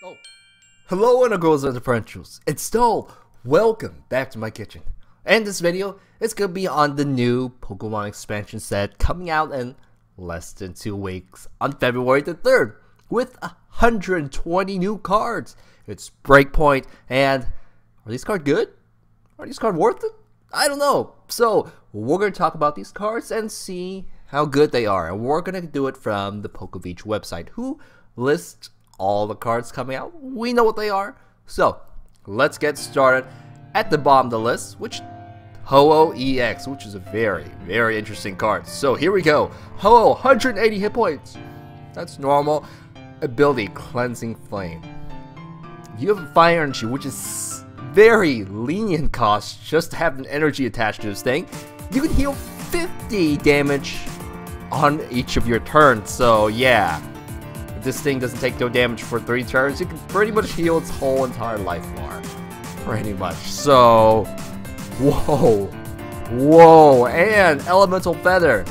Oh, hello girls and differentials. It's Stoll. Welcome back to my kitchen. And this video is gonna be on the new Pokemon expansion set coming out in less than 2 weeks on February the 3rd with 120 new cards. It's Breakpoint, and are these cards good? Are these cards worth it? I don't know. So we're gonna talk about these cards and see how good they are, and we're gonna do it from the PokeBeach website, who lists all the cards coming out. We know what they are. So let's get started. At the bottom of the list, which Ho-Oh EX, which is a very interesting card. So here we go. Ho-Oh, 180 hit points. That's normal. Ability, Cleansing Flame. You have Fire Energy, which is very lenient cost just to have an energy attached to this thing. You can heal 50 damage on each of your turns. So yeah, if this thing doesn't take no damage for 3 turns, you can pretty much heal its whole entire life bar. Pretty much. So whoa, and Elemental Feather.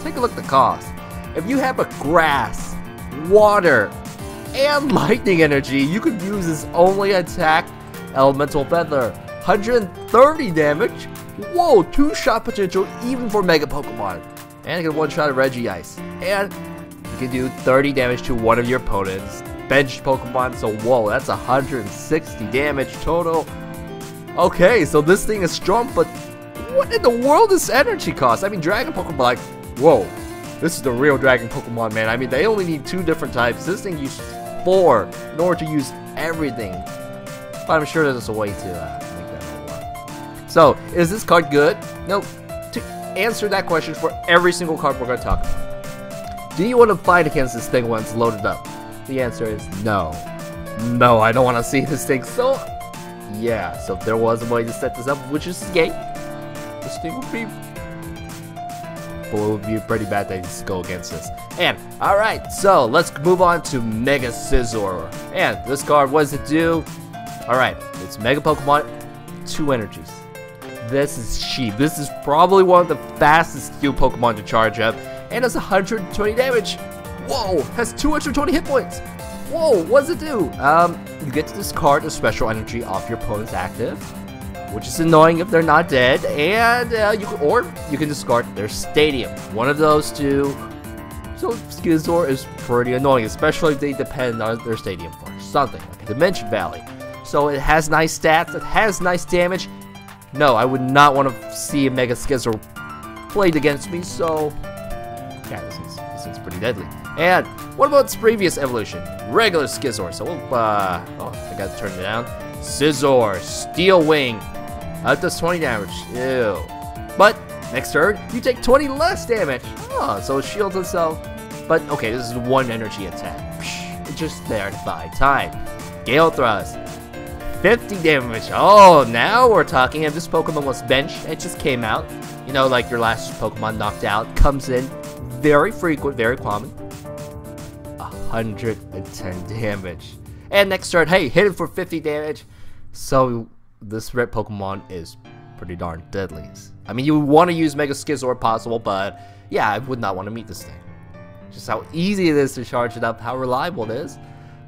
Take a look at the cost. If you have a Grass, Water, and Lightning Energy, you could use this only attack, Elemental Feather. 130 damage. Whoa, 2-shot potential even for Mega Pokemon. And you can 1-shot a Regice. And you can do 30 damage to one of your opponent's benched Pokemon. So whoa, that's 160 damage total. Okay, so this thing is strong, but what in the world is energy cost? I mean, Dragon Pokemon, like, whoa, this is the real Dragon Pokemon, man. I mean, they only need 2 different types. This thing uses 4 in order to use everything. But I'm sure there's a way to make that all work. So, is this card good? No. To answer that question for every single card we're going to talk about, do you want to fight against this thing when it's loaded up? The answer is no. No, I don't want to see this thing. So, yeah, so if there was a way to set this up, which is gay, this thing would be... well, it would be pretty bad to just go against this. And, alright, so let's move on to Mega Scizor. And this card, what does it do? Alright, it's Mega Pokemon, 2 energies. This is cheap. This is probably one of the fastest heal Pokemon to charge up. And does 120 damage. Whoa, has 220 hit points. Whoa, what does it do? You get to discard a special energy off your opponent's active, which is annoying if they're not dead, and you can discard their stadium. One of those two. So Scizor is pretty annoying, especially if they depend on their stadium for something like a Dimension Valley. So it has nice stats, it has nice damage. No, I would not want to see a Mega Scizor played against me, so yeah, this is pretty deadly. And what about its previous evolution? Regular Scizor. So we'll, oh, I gotta turn it down. Scizor, Steel Wing. That does 20 damage. Ew. But next turn, you take 20 less damage. Oh, so it shields itself. But okay, this is 1 energy attack. It's just there to buy time. Gale Thrust. 50 damage. Oh, now we're talking. If this Pokemon was benched, it just came out. You know, like your last Pokemon knocked out. Comes in. Very frequent, very common. 110 damage. And next turn, hey, hit it for 50 damage. So this red Pokemon is pretty darn deadly. I mean, you want to use Mega Scizor if possible, but yeah, I would not want to meet this thing. Just how easy it is to charge it up, how reliable it is.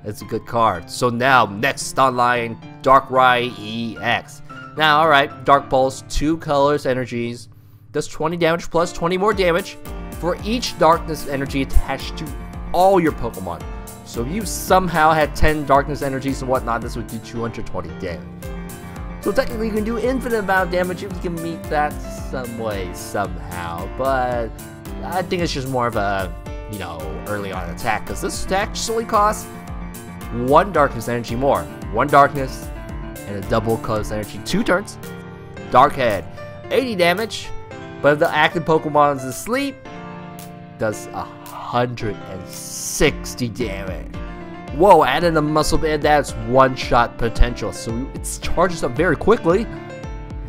It's a good card. So now, next online, Darkrai EX. Now, alright, Dark Pulse, 2 colors, energies. Does 20 damage plus 20 more damage for each darkness energy attached to all your Pokemon. So if you somehow had 10 darkness energies and whatnot, this would do 220 damage. So technically you can do infinite amount of damage if you can meet that some way, somehow. But I think it's just more of a, you know, early on attack, because this attack just only costs 1 darkness energy more. 1 darkness and a double colorless energy. 2 turns. Dark Head. 80 damage. But if the active Pokemon is asleep, does 160 damage. Whoa, adding a Muscle Band, that's 1-shot potential. So it charges up very quickly.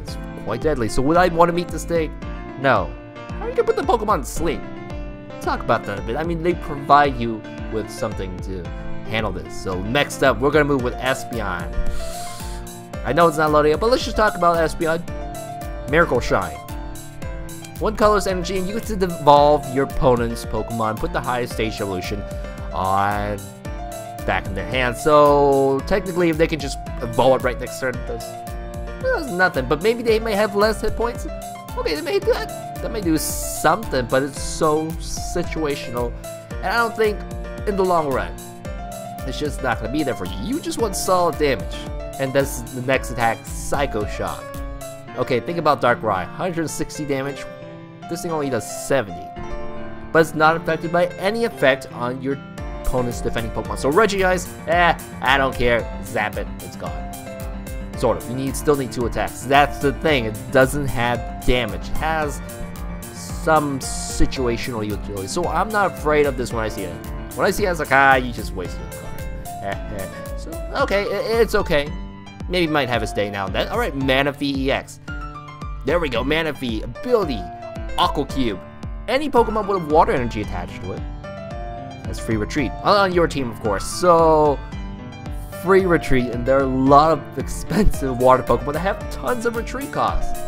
It's quite deadly. So would I want to meet this thing? No. How are you going to put the Pokemon to sleep? Talk about that a bit. I mean, they provide you with something to handle this. So next up, we're going to move with Espeon. I know it's not loading up, but let's just talk about Espeon. Miracle Shine. 1 colorless energy, and you get to evolve your opponent's Pokemon. Put the highest stage evolution on back in their hand. So technically, if they can just ball it right next turn, there's nothing. But maybe they may have less hit points. Okay, they may do that. That may do something, but it's so situational. And I don't think in the long run, it's just not going to be there for you. You just want solid damage. And that's the next attack, Psycho Shock. Okay, think about Darkrai. 160 damage. This thing only does 70. But it's not affected by any effect on your opponent's defending Pokemon. So Regice, I don't care. Zap it. It's gone. Sort of. You still need 2 attacks. That's the thing. It doesn't have damage. It has some situational utility. So I'm not afraid of this when I see it. When I see it, it's like, you just wasted a card. So, okay, it's okay. Maybe it might have a stay now and then. Alright, Manaphy EX. There we go, Manaphy. Ability, Aqua Cube. Any Pokemon with water energy attached to it has free retreat. On your team, of course. So, free retreat. And there are a lot of expensive water Pokemon that have tons of retreat costs.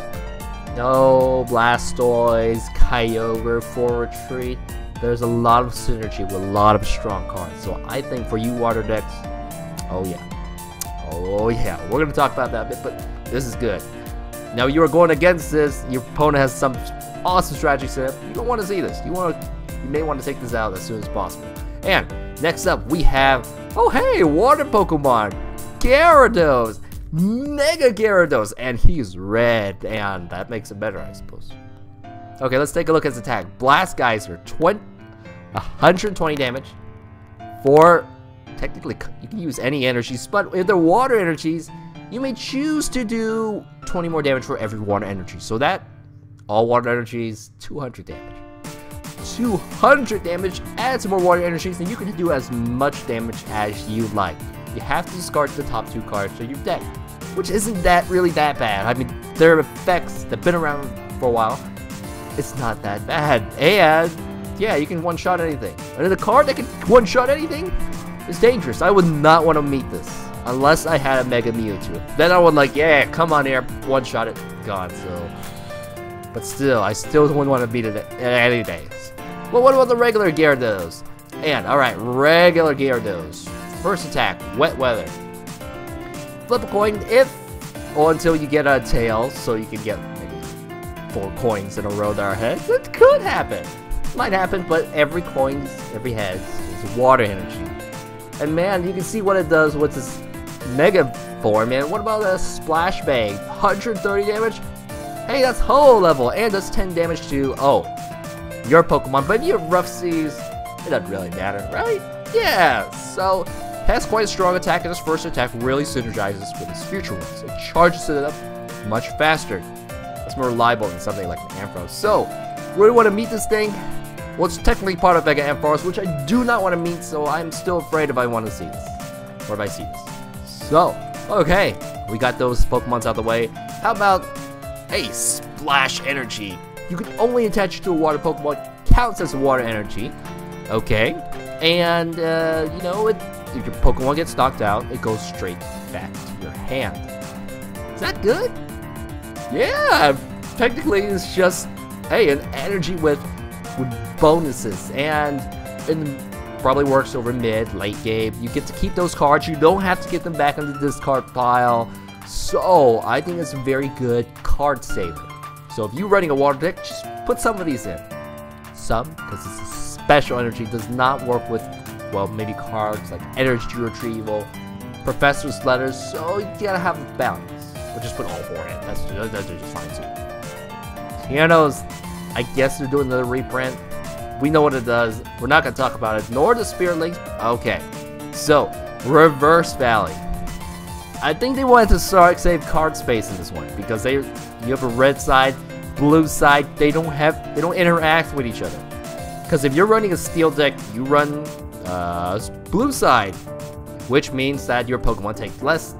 No Blastoise, Kyogre for retreat. There's a lot of synergy with a lot of strong cards. So I think for you water decks, oh yeah, we're gonna talk about that a bit, but this is good. Now you are going against this. Your opponent has some awesome strategy set up. You don't want to see this. You may want to take this out as soon as possible. And next up we have, oh hey, water Pokemon, Gyarados, Mega Gyarados, and he's red, and that makes it better, I suppose. Okay, let's take a look at his attack. Blast Geyser, 120 damage. Technically, you can use any energies, but if they're water energies, you may choose to do 20 more damage for every water energy. So that, all water energies, 200 damage. 200 damage, add some more water energies, and you can do as much damage as you like. You have to discard the top 2 cards of your deck, which isn't really that bad. I mean, there are effects that have been around for a while. It's not that bad. And yeah, you can one-shot anything. And in a card that can one-shot anything, it's dangerous. I would not want to meet this unless I had a Mega Mewtwo. Then I would yeah, come on here, one-shot it, gone. So, but still, I still wouldn't want to beat it any days. But what about the regular Gyarados? And alright, regular Gyarados. First attack, Wet Weather. Flip a coin until you get a tail, so you can get maybe 4 coins in a row that are heads. It could happen. Might happen, but every head is water energy. And man, you can see what it does with this Mega form, man. What about a Splash Bang? 130 damage? Hey, that's Hollow level, and does 10 damage to, your Pokemon. But if you have Rough Seas, it doesn't really matter, right? Yeah, so has quite a strong attack, and his first attack really synergizes with his future ones. It charges it up much faster. It's more reliable than something like an Ampharos. So, where do we want to meet this thing? Well, it's technically part of Mega Ampharos, which I do not want to meet, so I'm still afraid if I want to see this. Or if I see this. So, okay. We got those Pokemons out the way. How about, hey, Splash Energy. You can only attach it to a water Pokemon. Counts as a water energy. Okay. And, you know, if your Pokemon gets knocked out, it goes straight back to your hand. Is that good? Yeah. Technically, it's just, hey, an energy with bonuses, and it probably works over mid, late game. You get to keep those cards. You don't have to get them back into the discard pile. So I think it's a very good card saver. So if you're running a water deck, just put some of these in. Some, because it's a special energy, does not work with, well, maybe cards like Energy Retrieval, Professor's Letters. So you gotta have a balance. Or just put all 4 in. That's just fine too. Pianos, I guess they're doing the reprint. We know what it does. We're not going to talk about it. Nor the Spirit Links. Okay. So, Reverse Valley. I think they wanted to save card space in this one. Because you have a red side, blue side. They don't interact with each other. Because if you're running a steel deck, you run blue side. Which means that your Pokemon take less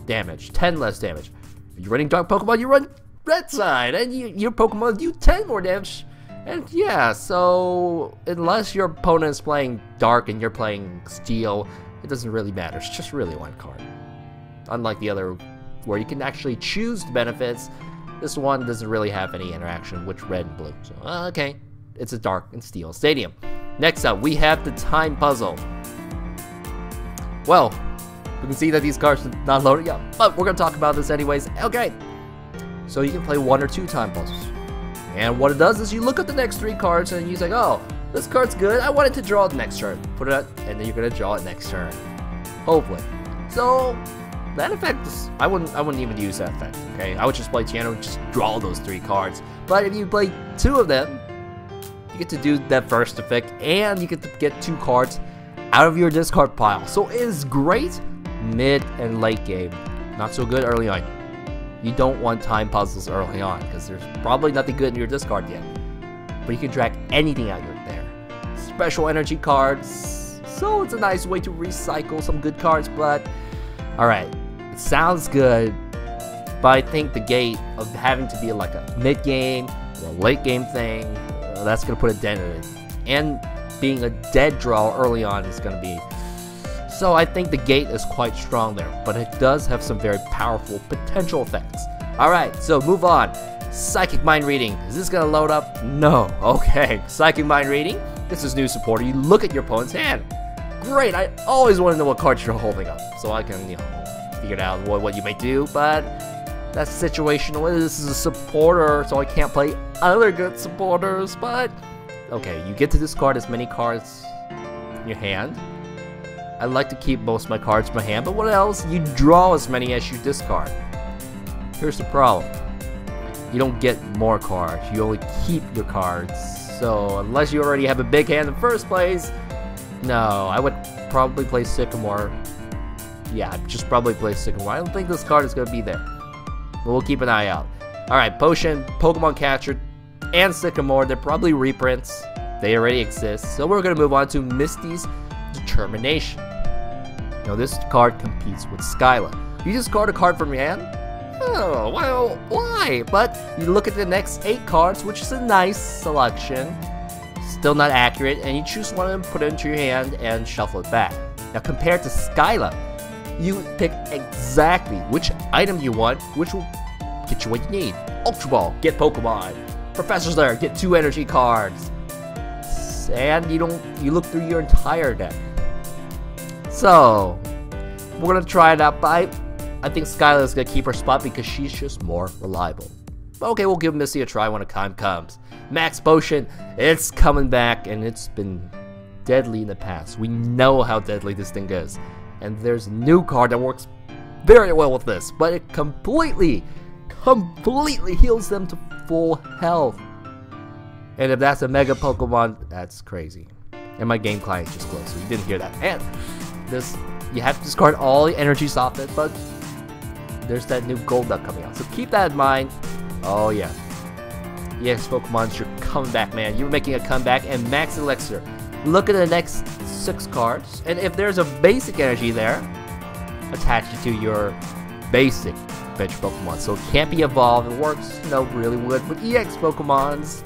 damage. 10 less damage. If you're running dark Pokemon, you run red side, and your Pokemon do 10 more damage. And yeah, so unless your opponent is playing dark and you're playing steel, it doesn't really matter. It's just really one card. Unlike the other, where you can actually choose the benefits, this one doesn't really have any interaction with red and blue. So okay, it's a dark and steel stadium. Next up, we have the time puzzle. Well, we can see that these cards are not loaded yet, but we're gonna talk about this anyways. Okay, so you can play 1 or 2 time puzzles, and what it does is you look at the next 3 cards and you say, oh, this card's good, I want it to draw it next turn. Put it out, and then you're gonna draw it next turn, hopefully. So that effect is, I wouldn't even use that effect. Okay, I would just play Tiano and just draw those 3 cards. But if you play 2 of them, you get to do that first effect, and you get to get 2 cards out of your discard pile. So it is great mid and late game. Not so good early on. You don't want time puzzles early on because there's probably nothing good in your discard yet. But you can drag anything out of there. Special energy cards. So it's a nice way to recycle some good cards, but alright. It sounds good, but I think the gate of having to be like a mid game or a late game thing, that's gonna put a dent in it. And being a dead draw early on is gonna be. So I think the gate is quite strong there, but it does have some very powerful potential effects. Alright, so move on. Psychic Mind Reading. Is this gonna load up? No. Okay. Psychic Mind Reading. This is new supporter. You look at your opponent's hand. Great. I always want to know what cards you're holding up, so I can, you know, figure out what you may do. But that's situational. This is a supporter, so I can't play other good supporters. But okay, you get to discard as many cards in your hand. I like to keep most of my cards in my hand, but what else? You draw as many as you discard. Here's the problem. You don't get more cards. You only keep your cards. So unless you already have a big hand in the first place, no, I would probably play Sycamore. Yeah, I'd just probably play Sycamore. I don't think this card is going to be there. But we'll keep an eye out. Alright, Potion, Pokemon Catcher, and Sycamore, they're probably reprints. They already exist. So we're going to move on to Misty's Determination. Now this card competes with Skyla. You discard a card from your hand? Oh, well, why? But you look at the next 8 cards, which is a nice selection. Still not accurate, and you choose one of them, put it into your hand, and shuffle it back. Now compared to Skyla, you pick exactly which item you want, which will get you what you need. Ultra Ball, get Pokemon. Professor's Lair, get 2 energy cards. And you look through your entire deck. So we're gonna try it out, but I think Skyla is gonna keep her spot because she's just more reliable. But okay, we'll give Misty a try when the time comes. Max Potion, it's coming back, and it's been deadly in the past. We know how deadly this thing is, and there's a new card that works very well with this, but it completely heals them to full health. And if that's a Mega Pokemon, that's crazy. And my game client just closed, so you didn't hear that. And this, you have to discard all the energies off it, but there's that new Golduck coming out, so keep that in mind. Oh yeah, EX Pokemon, you're coming back, man. You're making a comeback. And Max Elixir. Look at the next 6 cards, and if there's a basic energy there, attach it to your basic bench Pokemon. So it can't be evolved. It works, you know, really good with EX Pokemons.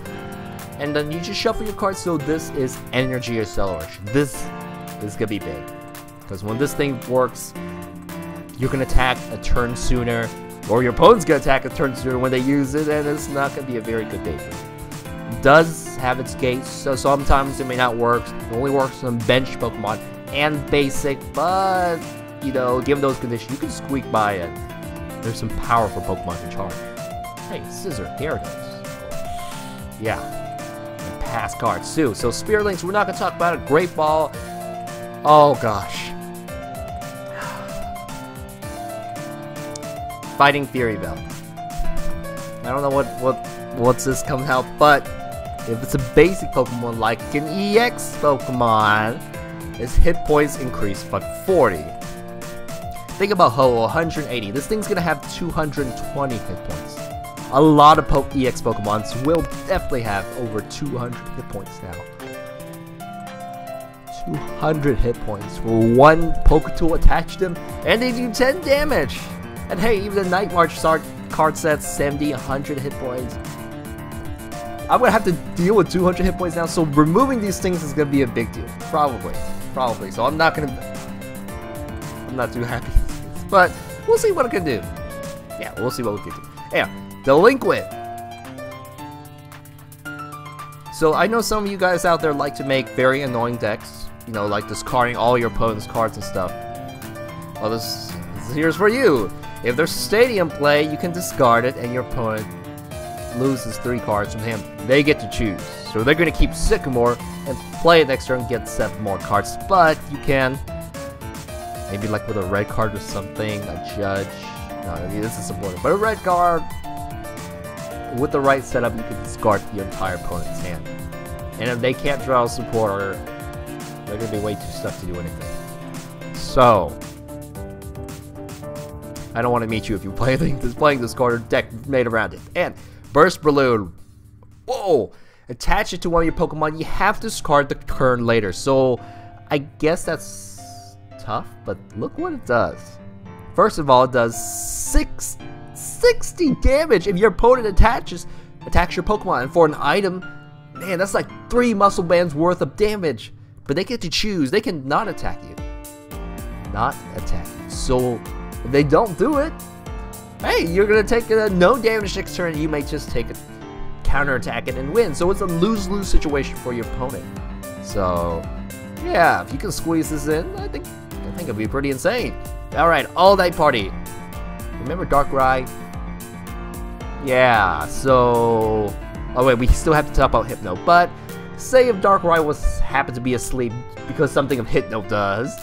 And then you just shuffle your cards. So this is energy acceleration. This is gonna be big, because when this thing works, you're gonna attack a turn sooner, or your opponent's gonna attack a turn sooner when they use it, and it's not gonna be a very good day for you. It does have its gates, so sometimes it may not work. It only works on bench Pokemon and basic, but you know, given those conditions, you can squeak by it. There's some powerful Pokemon to charge. Hey, Scizor, Gyarados. Yeah, and past cards too. So Spirit Links, we're not gonna talk about it. Great Ball. Oh gosh. Fighting Fury Bell. I don't know what's this coming out, but if it's a basic Pokemon like an EX Pokemon, its hit points increase by 40. Think about Ho, 180. This thing's gonna have 220 hit points. A lot of EX Pokemons will definitely have over 200 hit points now. 200 hit points for one Poketool attached to them, and they do 10 damage. And hey, even the Night March card sets 70, 100 hit points. I'm gonna have to deal with 200 hit points now, so removing these things is gonna be a big deal. Probably. So I'm not too happy with this, but we'll see what it can do. Yeah, we'll see what we can do. Yeah, Delinquent. So I know some of you guys out there like to make very annoying decks, you know, like discarding all your opponent's cards and stuff. Oh, this here's for you. If there's stadium play, you can discard it, and your opponent loses 3 cards from hand. They get to choose. So they're going to keep Sycamore and play it next turn and get 7 more cards. But you can, maybe like with a red card or something, a judge. No, this is important. But a red card, with the right setup, you can discard your entire opponent's hand. And if they can't draw a supporter, they're going to be way too stuck to do anything. So, I don't want to meet you if you're playing this card or deck made around it. And Burst Balloon. Whoa! Attach it to one of your Pokemon. You have to discard the turn later. So, I guess that's tough, but look what it does. First of all, it does 60 damage if your opponent attacks your Pokemon. And for an item, man, that's like 3 muscle bands worth of damage. But they get to choose. They can not attack you. Not attack you. So, if they don't do it, hey, you're going to take no damage next turn. You may just take it, counterattack it, and win. So it's a lose-lose situation for your opponent. So, yeah, if you can squeeze this in, I think it'd be pretty insane. Alright, All Night Party. Remember Darkrai? Yeah, so... Oh wait, we still have to talk about Hypno. But, say if Darkrai happened to be asleep because something of Hypno does,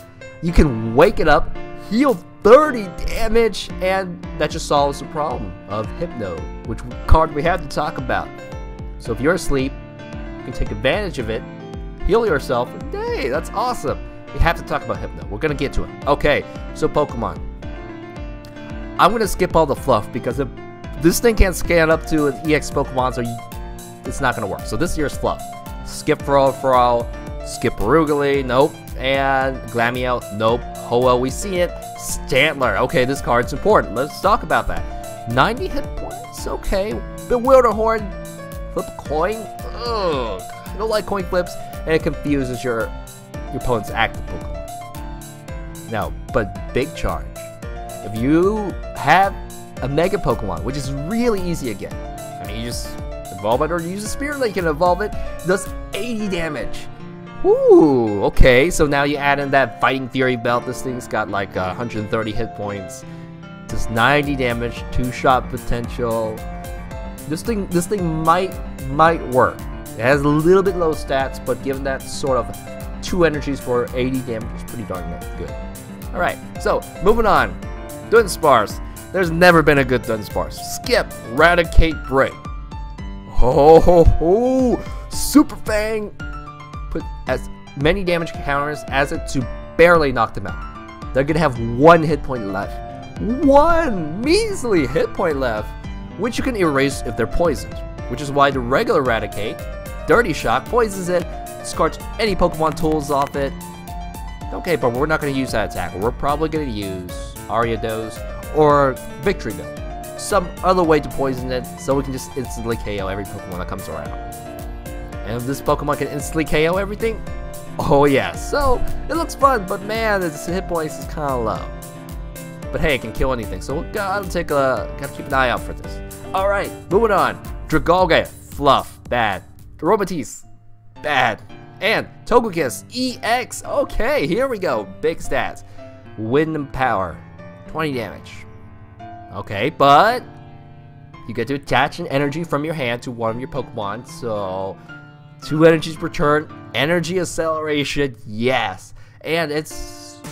you can wake it up, heal 30 damage, and that just solves the problem of Hypno, which card we have to talk about. So if you're asleep, you can take advantage of it, heal yourself, and hey, that's awesome. We have to talk about Hypno. We're gonna get to it. Okay, so Pokemon. I'm gonna skip all the fluff because if this thing can't scan up to an EX Pokemon, so it's not gonna work. So this year's fluff. Skip Frollo, skip Arugula, nope. And Glameow, nope. Ho-Oh, we see it. Stantler, okay, this card's important. Let's talk about that. 90 hit points, okay. Bewilderhorn, flip a coin. Ugh, I don't like coin flips, and it confuses your opponent's active Pokemon. Now, but big charge. If you have a Mega Pokemon, which is really easy to get, I mean, you just evolve it or use a Spirit Link and evolve it, it does 80 damage. Ooh, okay, so now you add in that Fighting Fury belt. This thing's got like 130 hit points, does 90 damage, 2-shot potential. This thing might work. It has a little bit low stats, but given that sort of 2 energies for 80 damage, it's pretty darn good. All right, so moving on. Dunsparce. There's never been a good Dunsparce. Skip, Raticate, Break. Oh, Super Fang. Put as many damage counters as it to barely knock them out. They're gonna have 1 hit point left. 1 measly hit point left, which you can erase if they're poisoned. Which is why the regular Raticate, Dirty Shock, poisons it, discards any Pokemon tools off it. Okay, but we're not gonna use that attack. We're probably gonna use Ariados or Victory Bell. Some other way to poison it, so we can just instantly KO every Pokemon that comes around. And if this Pokemon can instantly KO everything, oh yeah, so it looks fun, but man, its hit points is kind of low. But hey, it can kill anything, so we gotta keep an eye out for this. All right, moving on. Dragalga, fluff, bad. Aromatisse, bad. And Togekiss EX, okay, here we go. Big stats. Wind and Power, 20 damage. Okay, but you get to attach an energy from your hand to one of your Pokemon, so 2 energies per turn, energy acceleration, yes. And it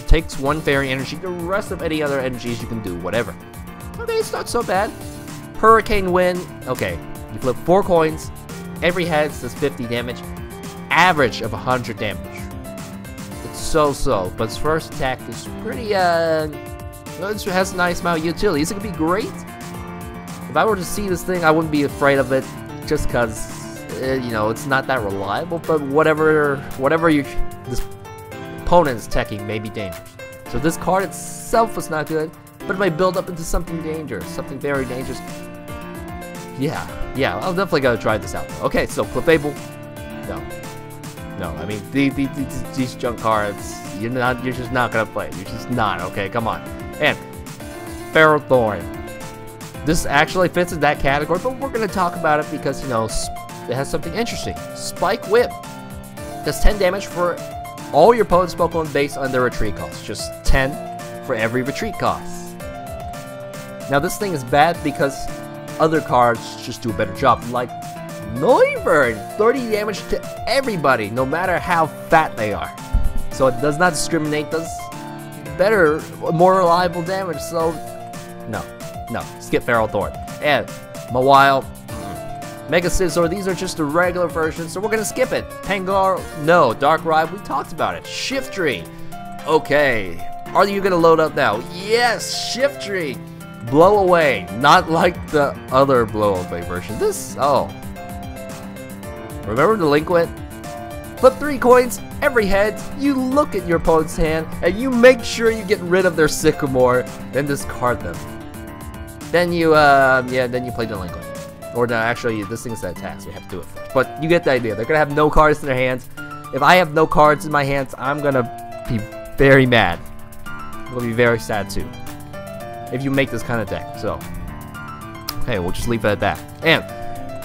takes 1 fairy energy, the rest of any other energies you can do, whatever. Okay, it's not so bad. Hurricane Wind, okay, you flip 4 coins, every head does 50 damage, average of 100 damage. It's so, but its first attack is pretty, it has a nice amount of utility. Is it gonna be great? If I were to see this thing, I wouldn't be afraid of it, just cause you know, it's not that reliable, but whatever this opponent's teching may be dangerous. So this card itself was not good, but it might build up into something dangerous, something very dangerous. Yeah, I'll definitely gotta try this out. Okay, so Clefable, no, I mean these junk cards, you're just not gonna play. You're just not. Okay, come on. And Ferrothorn. This actually fits in that category, but we're gonna talk about it because you know it has something interesting. Spike Whip does 10 damage for all your opponent's Pokemon based on their retreat cost. Just 10. for every retreat cost. Now this thing is bad because other cards just do a better job, like Noivern, 30 damage to everybody, no matter how fat they are. So it does not discriminate, does better, more reliable damage, so no, skip Feral Thorn. And Mawile, Mega Scizor, these are just the regular versions, so we're gonna skip it. Pangar, no. Darkrai, we talked about it. Shiftry, okay. Are you gonna load up now? Yes, Shiftry. Blow away, not like the other blow away version. This, oh. Remember Delinquent? Flip 3 coins every head, you look at your opponent's hand, and you make sure you get rid of their Sycamore, then discard them. Then you, then you play Delinquent. Or no, actually, this thing's that attack, so we have to do it first. But you get the idea. They're gonna have no cards in their hands. If I have no cards in my hands, I'm gonna be very mad. I'll be very sad too. If you make this kind of deck, so. Okay, we'll just leave it at that. And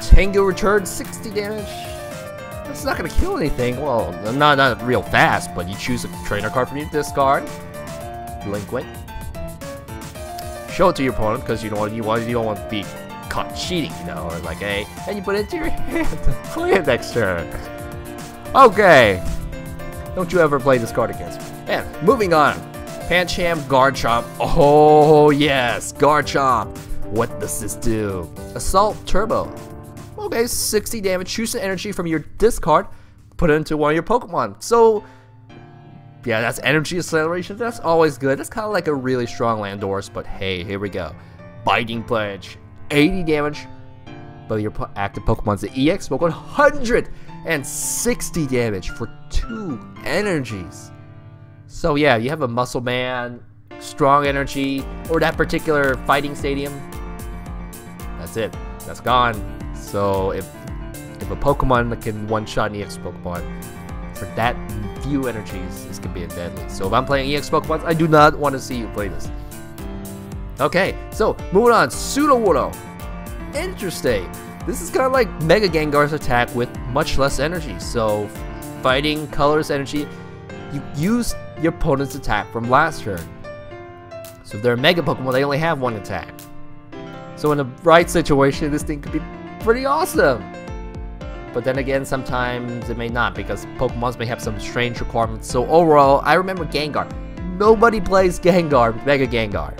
Tango Return, 60 damage. That's not gonna kill anything. Well, not real fast, but you choose a trainer card from your discard. Delinquent. Show it to your opponent because you don't want to be caught cheating, you know, or like and you put it into your hand to play it next turn. Okay. Don't you ever play this card against me. And moving on. Pancham Garchomp. Oh yes, Garchomp. What does this do? Assault Turbo. Okay, 60 damage. Choose an energy from your discard, put it into one of your Pokemon. So, yeah, that's energy acceleration. That's always good. That's kind of like a really strong Landorus, but hey, here we go. Biting Pledge. 80 damage. But your active Pokemon's the EX, but 160 damage for 2 energies. So yeah, you have a Muscle Man, strong energy, or that particular fighting stadium. That's it. That's gone. So if a Pokemon that can one-shot an EX Pokemon, for that few energies, this could be a deadly. So if I'm playing EX Pokemon, I do not want to see you play this. Okay, so moving on, Psudowoodo. Interesting. This is kind of like Mega Gengar's attack with much less energy. So fighting, colors, energy, you use your opponent's attack from last turn. So if they're a Mega Pokemon, they only have one attack. So in the right situation, this thing could be pretty awesome. But then again, sometimes it may not, because Pokemons may have some strange requirements. So overall, I remember Gengar. Nobody plays Gengar, Mega Gengar.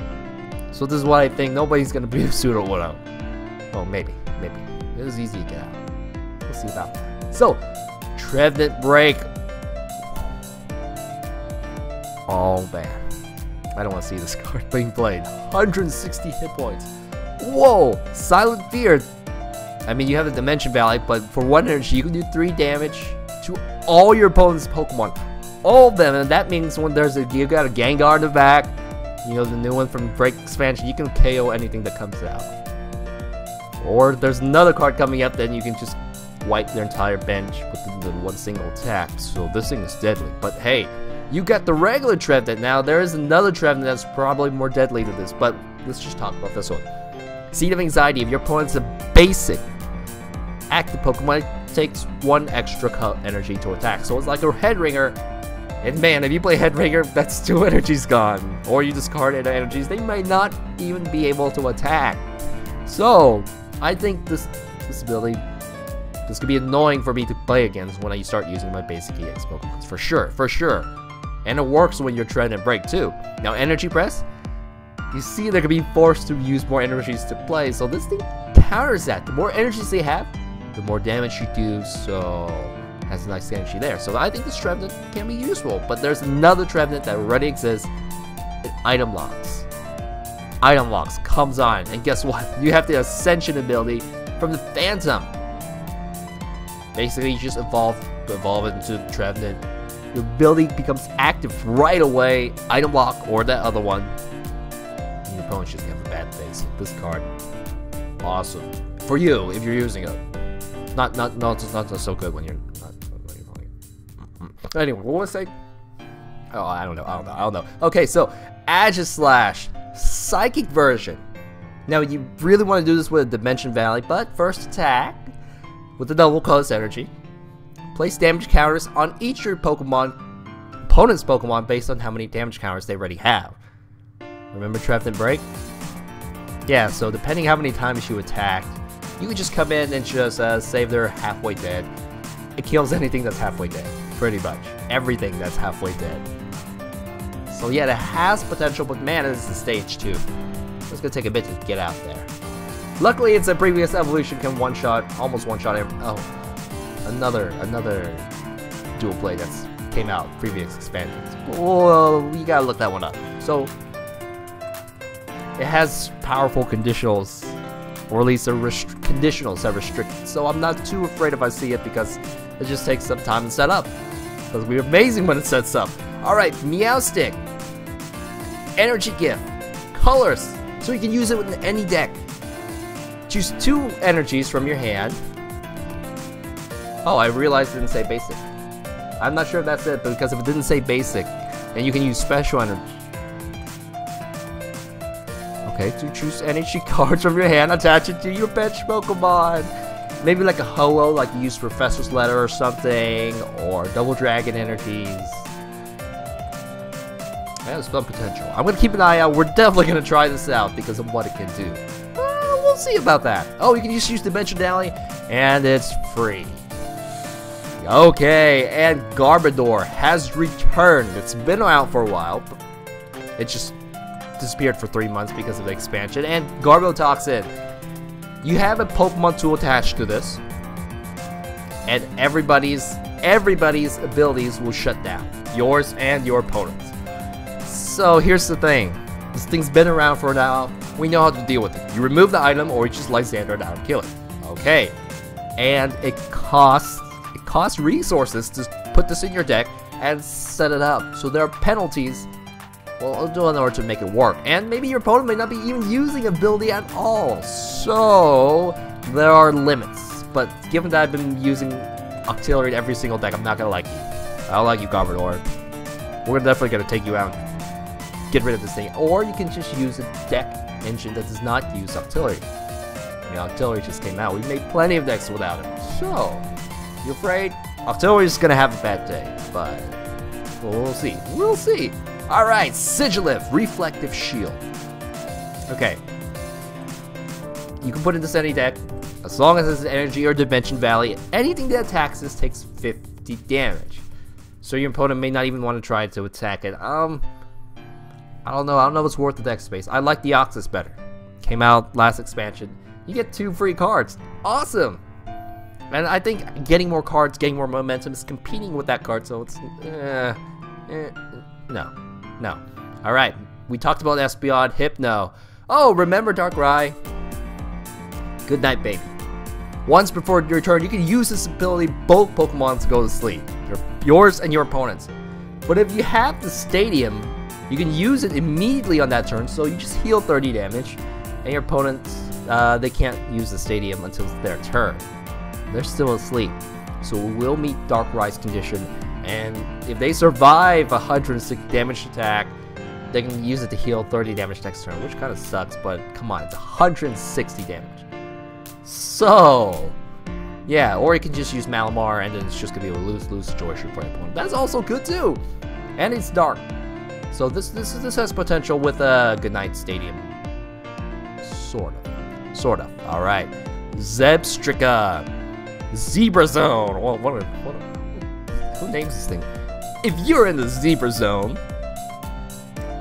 So this is why I think nobody's gonna be a Psudowoodo. Oh, maybe. It was easy to get out. We'll see about that. So, Trevenant Break. Oh man, I don't want to see this card being played. 160 hit points. Whoa, Silent Fear. I mean, you have the Dimension Valley, but for 1 energy, you can do 3 damage to all your opponent's Pokemon. All of them, and that means when you got a Gengar in the back, you know, the new one from Break expansion, you can KO anything that comes out. Or there's another card coming up, then you can just wipe their entire bench with the one single attack. So this thing is deadly. But hey, you got the regular Trevenant now. There is another Trevenant that's probably more deadly than this, but let's just talk about this one. Seed of Anxiety. If your opponent's a basic active Pokemon, it takes 1 extra energy to attack. So it's like a Head Ringer. And man, if you play Head Ringer, that's 2 energies gone. Or you discard energies, they might not even be able to attack. So I think this ability, this could be annoying for me to play against when I start using my basic EX Pokemon. For sure. And it works when you're trying to break too. Now, Energy Press, you see they're going to be forced to use more energies to play, so this thing counters that. The more energies they have, the more damage you do, so it has a nice energy there. So I think this Trevenant can be useful, but there's another Trevenant that already exists, Item Locks. Item Locks comes on, and guess what? You have the Ascension ability from the Phantom. Basically, you just evolve it into the Trevenant. Your ability becomes active right away. Item Lock or that other one. And your opponent's just gonna have a bad face. This card, awesome for you if you're using it. Not so good when you're not playing it. Anyway, what was I saying? Oh, I don't know. Okay, so Aegislash, Psychic version. Now you really want to do this with a Dimension Valley, but first attack with the double colorless energy. Place damage counters on each of your opponent's Pokemon based on how many damage counters they already have. Remember Trevenant Break? Yeah, so depending how many times you attack, you can just come in and just say they're halfway dead. It kills anything that's halfway dead, pretty much. Everything that's halfway dead. So yeah, it has potential, but man, it is the stage 2. It's gonna take a bit to get out there. Luckily, it's a previous evolution can one-shot, almost one-shot every... Oh, another dual blade that's came out previous expansions. Well, you gotta look that one up. So it has powerful conditionals, or at least conditionals that restrict. So I'm not too afraid if I see it because it just takes some time to set up. It'll be amazing when it sets up. All right, Meowstic, energy gift, colors, so you can use it with any deck. Choose 2 energies from your hand. Oh, I realized it didn't say basic. I'm not sure if that's it, but because if it didn't say basic, then you can use special energy. Okay, to choose energy cards from your hand, attach it to your bench Pokemon. Maybe like a Ho-Oh, like you use Professor's Letter or something, or Double Dragon energies. That has fun potential. I'm gonna keep an eye out. We're definitely gonna try this out because of what it can do. We'll see about that. Oh, you can just use Dimensionality, and it's free. Okay, and Garbodor has returned. It's been out for a while. But it just disappeared for 3 months because of the expansion. And Garbotoxin. You have a Pokemon tool attached to this, and everybody's abilities will shut down. Yours and your opponent's. So here's the thing. This thing's been around for now. We know how to deal with it. You remove the item, or you just Lysander down and kill it. Okay. And it costs resources to put this in your deck and set it up. So there are penalties. Well, in order to make it work. And maybe your opponent may not be even using ability at all. So there are limits. But given that I've been using Octillery in every single deck, I'm not gonna like you. I don't like you, Garbodor. We're definitely gonna take you out and get rid of this thing. Or you can just use a deck engine that does not use Octillery. I mean, Octillery just came out. We've made plenty of decks without it. So, you afraid? Octillery's gonna have a bad day, but we'll see. We'll see. Alright, Sigilyph, Reflective Shield. Okay. You can put in this any deck, as long as it's an energy or Dimension Valley. Anything that attacks this takes 50 damage. So your opponent may not even want to try to attack it. I don't know if it's worth the deck space. I like the Deoxys better. Came out last expansion. You get 2 free cards. Awesome! And I think getting more cards, getting more momentum is competing with that card, so it's... No. Alright, we talked about Espeon, Hypno. Oh, remember Darkrai? Good night, baby. Once before your turn, you can use this ability, both Pokemon, to go to sleep. Yours and your opponent's. But if you have the Stadium, you can use it immediately on that turn, so you just heal 30 damage. And your opponents, they can't use the Stadium until it's their turn. They're still asleep. So we will meet Darkrai's condition. And if they survive 160 damage attack, they can use it to heal 30 damage next turn, which kind of sucks, but come on, it's 160 damage. So, yeah, or you can just use Malamar, and then it's just going to be a lose-lose situation for your opponent. That's also good too! And it's dark. So this has potential with a Goodnight Stadium. Sort of. Alright. Zebstrika. Zebra Zone. Well, who names this thing? If you're in the Zebra Zone,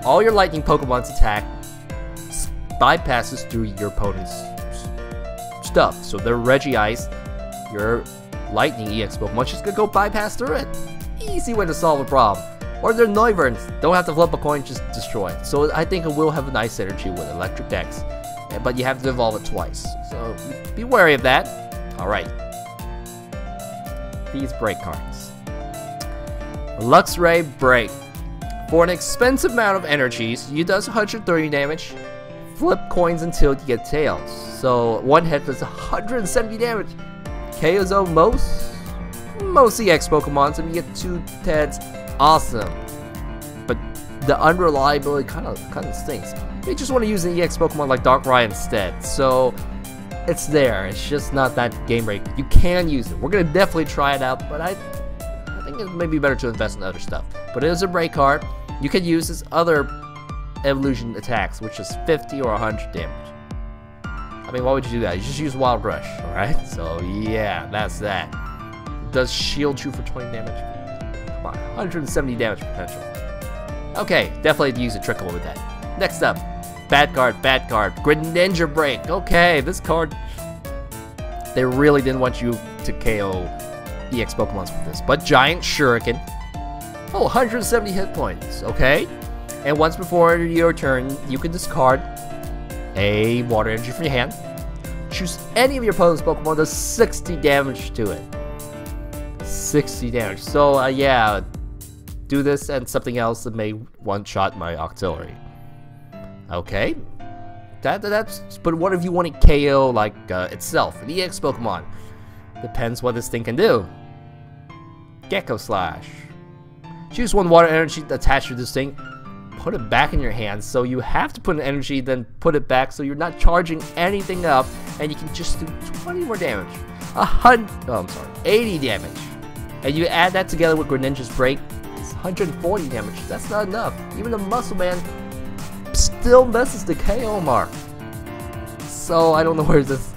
all your lightning Pokemon's attack bypasses through your opponent's stuff. So their Regice, your lightning EX Pokemon, just gonna go bypass through it. Easy way to solve a problem. Or their Noivern, don't have to flip a coin, just destroy it. So I think it will have a nice synergy with Electric Dex, but you have to evolve it twice. So be wary of that. Alright. These break cards. Luxray Break. For an expensive amount of energies, you does 130 damage. Flip coins until you get tails. So one hit does 170 damage. KOs out most EX Pokemon, and you get 2 Teds. Awesome. But the unreliability kind of stinks. You just want to use an EX Pokemon like Darkrai instead. So it's there. It's just not that game break. You can use it. We're gonna definitely try it out, but I think it may be better to invest in other stuff. But it is a break card. You can use this other evolution attacks, which is 50 or 100 damage. I mean, why would you do that? You just use Wild Rush, alright? So, yeah, that's that. It does shield you for 20 damage. Come on, 170 damage potential. Okay, definitely use a Trickle with that. Next up, bad card, Greninja Break. Okay, this card, they really didn't want you to KO EX Pokemons with this. But Giant Shuriken, oh, 170 hit points, okay? And once before your turn, you can discard a Water Energy from your hand. Choose any of your opponent's Pokemon, does 60 damage to it. 60 damage. So, yeah, do this and something else that may one-shot my Octillery. Okay. That's. But what if you want to KO, like, itself, an EX Pokemon? Depends what this thing can do. Gecko Slash. Choose one Water Energy attached to this thing. Put it back in your hands, so you have to put an energy, then put it back, so you're not charging anything up, and you can just do 20 more damage. 80 damage. And you add that together with Greninja's Break, it's 140 damage. That's not enough. Even the Muscle Man still misses the KO mark. So I don't know where this.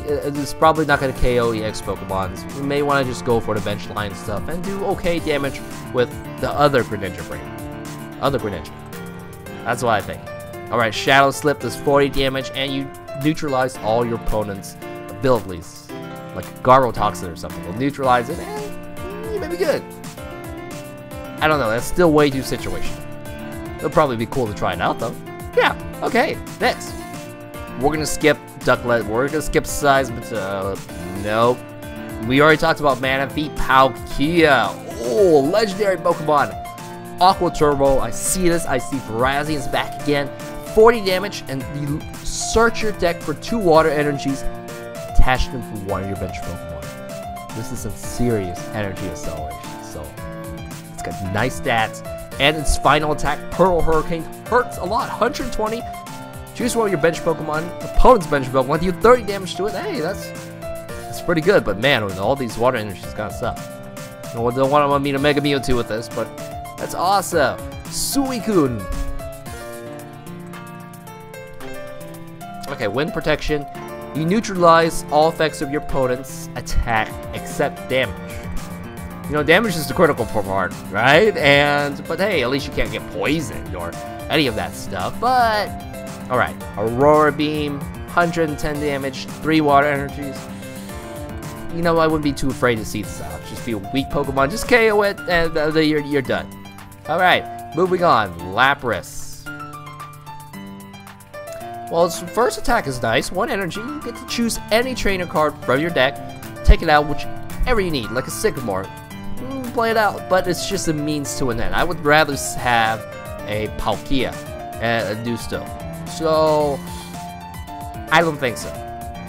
It's probably not going to KO EX Pokemon. You may want to just go for the bench line stuff and do okay damage with the other Greninja Break. Other Greninja. That's what I think. Alright, Shadow Slip does 40 damage, and you neutralize all your opponent's abilities. Like Garbotoxin or something. Will neutralize it, and you may be good. I don't know, that's still way too situational. It'll probably be cool to try it out, though. Yeah, okay, next. We're gonna skip Ducklet, we're gonna skip Seismitoad. Nope. We already talked about Manaphy, Palkia. Oh, legendary Pokemon. Aqua Turbo, I see this, I see Virazian's back again. 40 damage, and you search your deck for 2 Water Energies, attach them to one of your bench Pokemon. This is some serious energy acceleration, so it's got nice stats, and its final attack, Pearl Hurricane, hurts a lot, 120. Choose one of your bench Pokemon, opponent's bench Pokemon, deal 30 damage to it. Hey, that's pretty good, but man, with all these Water Energies, gotta suck. No, don't want me to Mega Mewtwo with this, but that's awesome. Suicune. Okay, Wind Protection. You neutralize all effects of your opponent's attack except damage. You know, damage is the critical part, right? But hey, at least you can't get poisoned or any of that stuff. But alright, Aurora Beam, 110 damage, 3 Water Energies. You know, I wouldn't be too afraid to see this out. Just be a weak Pokemon, just KO it, and you're done. Alright, moving on. Lapras. Well, its first attack is nice. 1 energy. You get to choose any trainer card from your deck. Take it out whichever you need, like a Sycamore. Play it out, but it's just a means to an end. I would rather have a Palkia and a Dusto. So, I don't think so.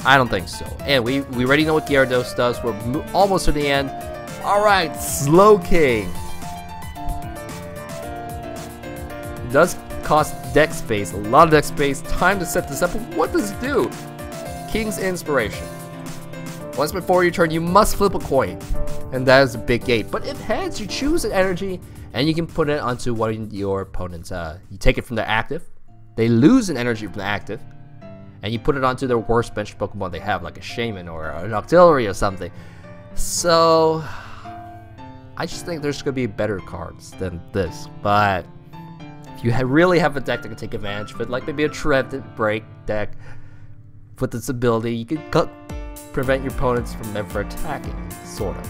I don't think so. And we already know what Gyarados does. We're almost to the end. Alright, Slowking. Does cost deck space, a lot of deck space. Time to set this up. What does it do? King's Inspiration. Once before your turn, you must flip a coin, and that is a big gate. But if heads, you choose an energy, and you can put it onto one of your opponents. You take it from their active. They lose an energy from the active, and you put it onto their worst bench Pokemon they have, like a Shaman or an Octillery or something. So, I just think there's going to be better cards than this, but if you really have a deck that can take advantage of it, like maybe a Trevenant Break deck with its ability, you can prevent your opponents from ever attacking, sort of.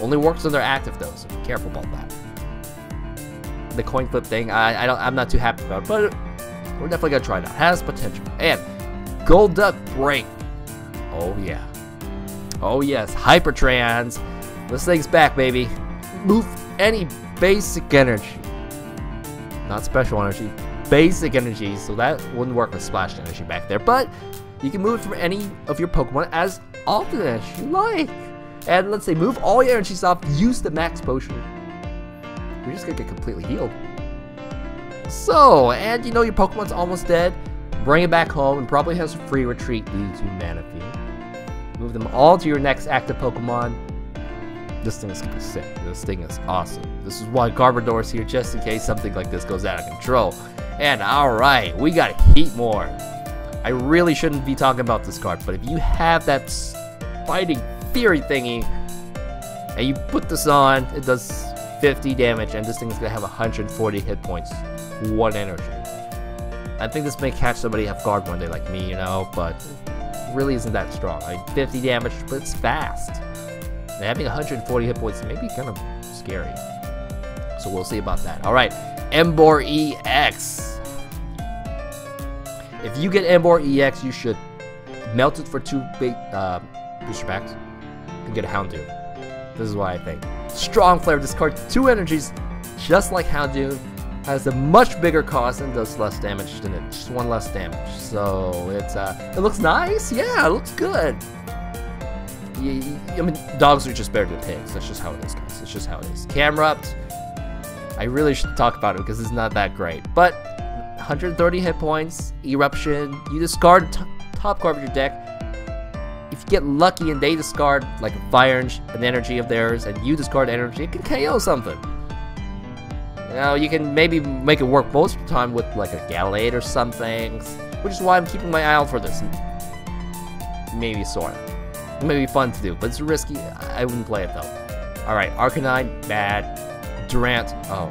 Only works when they're active though, so be careful about that. The coin flip thing, I'm not too happy about, but we're definitely gonna try it out. Has potential. And Golduck Break. Oh yeah. Oh yes, Hyper Trans. This thing's back, baby. Move any basic energy. Not special energy, basic energy, so that wouldn't work with splash energy back there, but you can move it from any of your Pokemon as often as you like. And let's say move all your energies off, use the max potion. You're just gonna get completely healed. So, and you know your Pokemon's almost dead, bring it back home and probably has a free retreat due to Manaphy. Move them all to your next active Pokemon. This thing is gonna be sick. This thing is awesome. This is why Garbodor is here, just in case something like this goes out of control. And alright, we got Heatmore. I really shouldn't be talking about this card, but if you have that Fighting Fury thingy, and you put this on, it does 50 damage, and this thing is going to have 140 hit points. 1 energy. I think this may catch somebody off guard one day like me, you know, but it really isn't that strong. I mean, 50 damage, but it's fast. And having 140 hit points may be kind of scary. So we'll see about that. Alright, Emboar EX. If you get Emboar EX, you should melt it for 2 big booster packs and get a Houndoom. This is what I think. Strong Flare, discard 2 energies, just like Houndoom. Has a much bigger cost and does less damage than it. Just 1 less damage. So it's it looks nice. Yeah, it looks good. I mean, dogs are just better than pigs. That's just how it is, guys. It's just how it is. Camerupt. I really should talk about it because it's not that great. But 130 hit points. Eruption. You discard top card of your deck. If you get lucky and they discard like a fire an energy of theirs, and you discard energy, it can KO something. Now, you can maybe make it work most of the time with like a Gallade or something, which is why I'm keeping my eye out for this. Maybe sort of. It may be fun to do, but it's risky. I wouldn't play it though. Alright, Arcanine, bad. Durant, oh.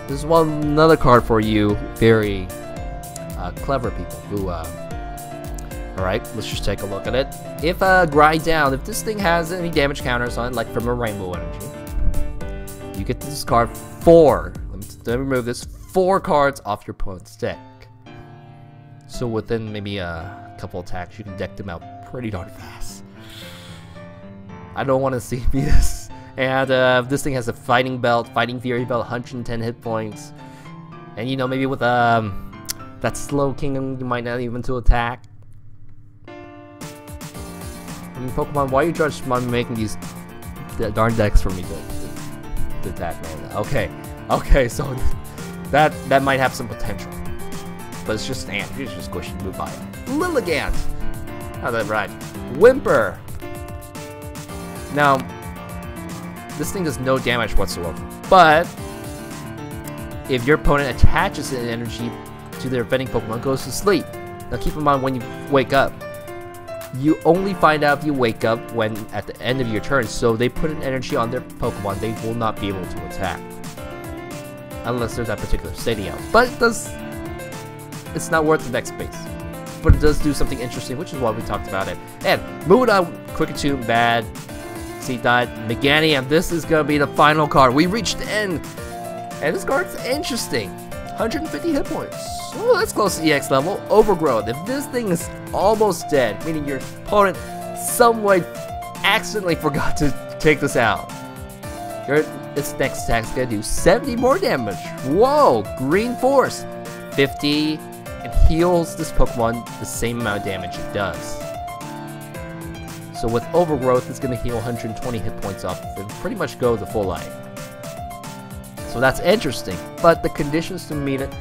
This is another card for you, very clever people who, alright, let's just take a look at it. If grind down, if this thing has any damage counters on it, like from a Rainbow Energy, you get to discard 4. Let me remove this. 4 cards off your opponent's deck. So within maybe a couple attacks, you can deck them out pretty darn fast. I don't want to see this. And this thing has a Fighting Belt, Fighting Fury Belt, 110 hit points. And you know, maybe with that Slowking, you might not even to attack. I mean, Pokemon, why are you just making these darn decks for me to attack, man? Okay, so that might have some potential. But it's just Ant. It's just squishy to move by. Lilligant! How's that right? Whimper! Now, this thing does no damage whatsoever. But if your opponent attaches an energy to their defending Pokemon, goes to sleep. Now keep in mind when you wake up. You only find out if you wake up when at the end of your turn, so they put an energy on their Pokemon, they will not be able to attack. Unless there's that particular city out. But it's not worth the next space. But it does do something interesting, which is why we talked about it. And moving on, Quickatune, bad. Seedot, Meganium, this is going to be the final card. We reached the end. And this card's interesting. 150 hit points. Oh, that's close to EX level. Overgrowth. If this thing is almost dead, meaning your opponent some way accidentally forgot to take this out, its next attack is going to do 70 more damage. Whoa! Green Force. 50 and heals this Pokemon the same amount of damage it does. So with Overgrowth, it's going to heal 120 hit points off and pretty much go the full life. So that's interesting, but the conditions to meet it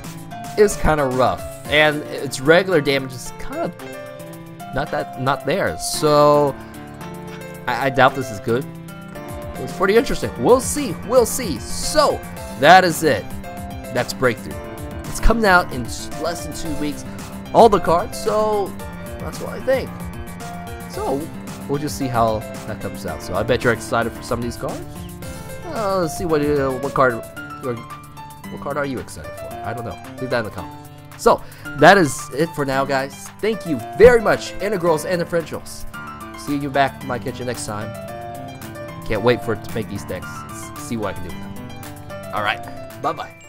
is kind of rough, and its regular damage is kind of not there. So I doubt this is good. It's pretty interesting. We'll see. So that is it. That's Breakthrough. It's coming out in less than 2 weeks. All the cards. So that's what I think. So we'll just see how that comes out. So I bet you're excited for some of these cards. Let's see what card are you excited for? I don't know. Leave that in the comments. So that is it for now, guys. Thank you very much, Integrals and Differentials. See you back in my kitchen next time. Can't wait for it to make these decks. See what I can do with them. All right. Bye bye.